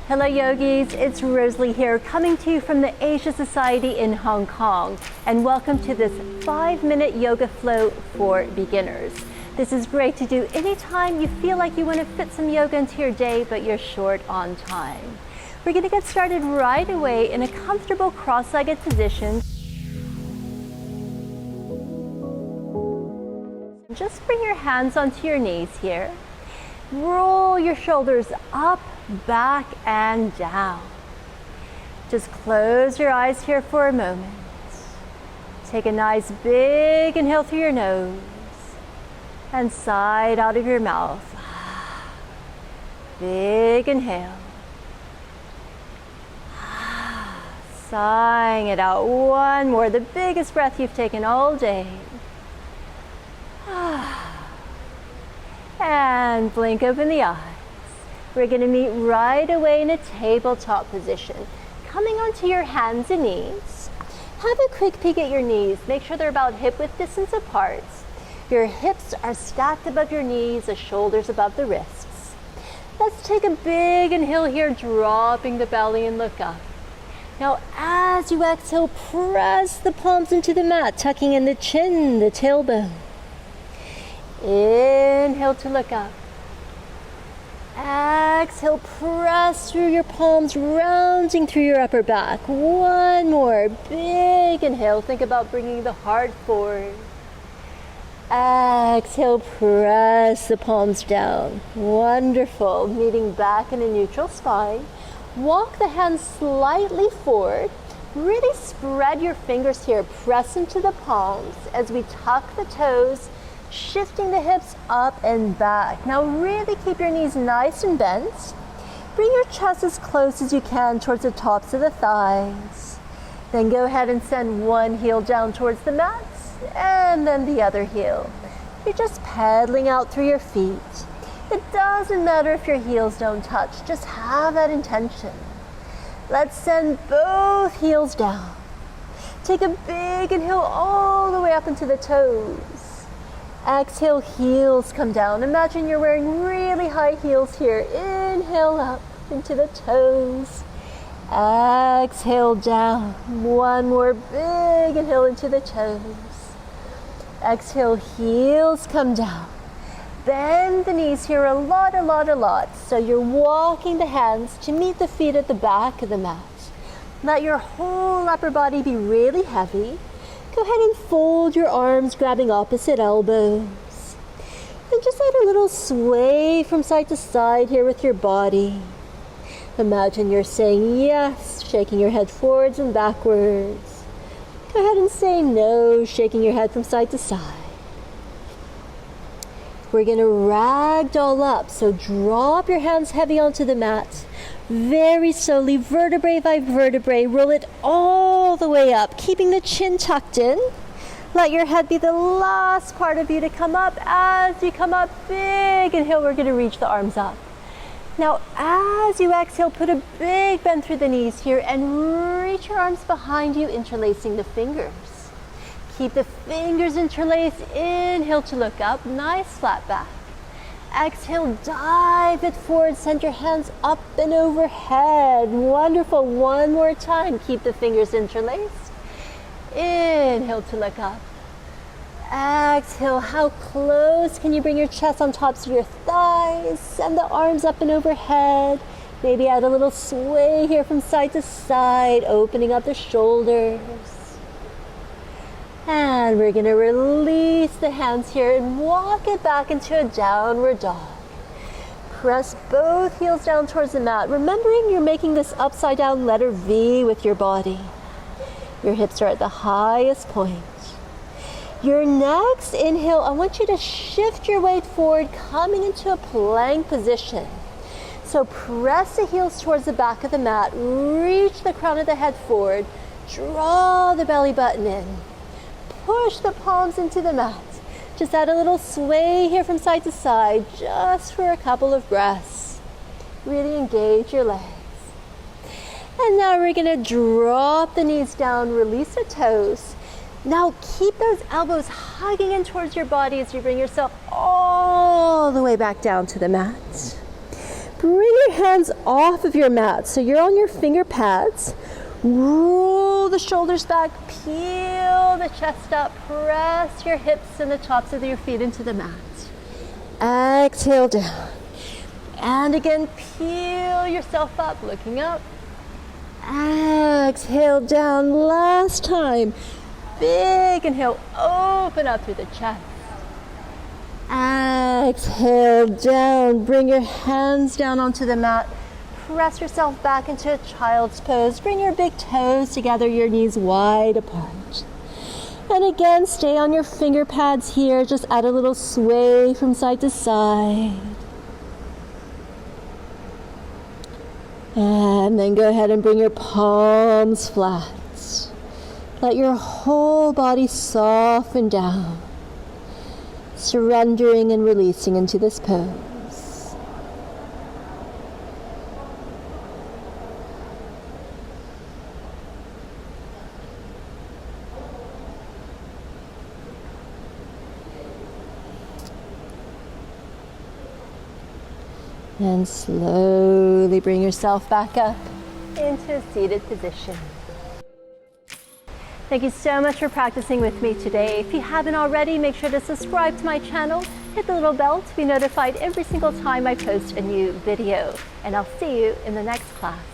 Hello yogis, it's Rosalie here coming to you from the Asia Society in Hong Kong, and welcome to this 5-minute yoga flow for beginners. This is great to do anytime you feel like you want to fit some yoga into your day but you're short on time. We're going to get started right away in a comfortable cross-legged position. Just bring your hands onto your knees here. Roll your shoulders up, back, and down. Just close your eyes here for a moment. Take a nice big inhale through your nose and sigh out of your mouth. Big inhale. Sighing it out. One more, the biggest breath you've taken all day. And blink open the eyes. We're going to meet right away in a tabletop position. Coming onto your hands and knees. Have a quick peek at your knees. Make sure they're about hip width distance apart. Your hips are stacked above your knees, the shoulders above the wrists. Let's take a big inhale here, dropping the belly and look up. Now as you exhale, press the palms into the mat, tucking in the chin, the tailbone. Inhale to look up. Exhale, press through your palms, rounding through your upper back. One more, big inhale. Think about bringing the heart forward. Exhale, press the palms down. Wonderful. Meeting back in a neutral spine. Walk the hands slightly forward. Really spread your fingers here. Press into the palms as we tuck the toes, shifting the hips up and back. Now really keep your knees nice and bent. Bring your chest as close as you can towards the tops of the thighs. Then go ahead and send one heel down towards the mat and then the other heel. You're just pedaling out through your feet. It doesn't matter if your heels don't touch, just have that intention. Let's send both heels down. Take a big inhale all the way up into the toes. Exhale, heels come down. Imagine you're wearing really high heels here. Inhale up into the toes. Exhale down. One more big inhale into the toes. Exhale, heels come down. Bend the knees here a lot. So you're walking the hands to meet the feet at the back of the mat. Let your whole upper body be really heavy. Go ahead and fold your arms, grabbing opposite elbows. And just add a little sway from side to side here with your body. Imagine you're saying yes, shaking your head forwards and backwards. Go ahead and say no, shaking your head from side to side. We're going to ragdoll up, so drop your hands heavy onto the mat. Very slowly, vertebrae by vertebrae, roll it all the way up, keeping the chin tucked in. Let your head be the last part of you to come up. As you come up, big inhale, we're going to reach the arms up. Now, as you exhale, put a big bend through the knees here and reach your arms behind you, interlacing the fingers. Keep the fingers interlaced. Inhale to look up, nice flat back. Exhale, dive it forward, send your hands up and overhead. Wonderful, one more time. Keep the fingers interlaced. Inhale to look up. Exhale, how close can you bring your chest on tops of your thighs? Send the arms up and overhead. Maybe add a little sway here from side to side, opening up the shoulders. And we're going to release the hands here and walk it back into a downward dog. Press both heels down towards the mat, remembering you're making this upside down letter V with your body. Your hips are at the highest point. Your next inhale, I want you to shift your weight forward, coming into a plank position. So press the heels towards the back of the mat, reach the crown of the head forward, draw the belly button in. Push the palms into the mat. Just add a little sway here from side to side, just for a couple of breaths. Really engage your legs. And now we're going to drop the knees down, release the toes. Now keep those elbows hugging in towards your body as you bring yourself all the way back down to the mat. bring your hands off of your mat. So you're on your finger pads. Roll the shoulders back, peel the chest up, press your hips and the tops of your feet into the mat. Exhale down. And again, peel yourself up, looking up. Exhale down, last time. Big inhale, open up through the chest. Exhale down, bring your hands down onto the mat. Press yourself back into a child's pose. Bring your big toes together, your knees wide apart. And again, stay on your finger pads here. Just add a little sway from side to side. And then go ahead and bring your palms flat. Let your whole body soften down, surrendering and releasing into this pose. And slowly bring yourself back up into a seated position. Thank you so much for practicing with me today. If you haven't already, make sure to subscribe to my channel, hit the little bell to be notified every single time I post a new video. And I'll see you in the next class.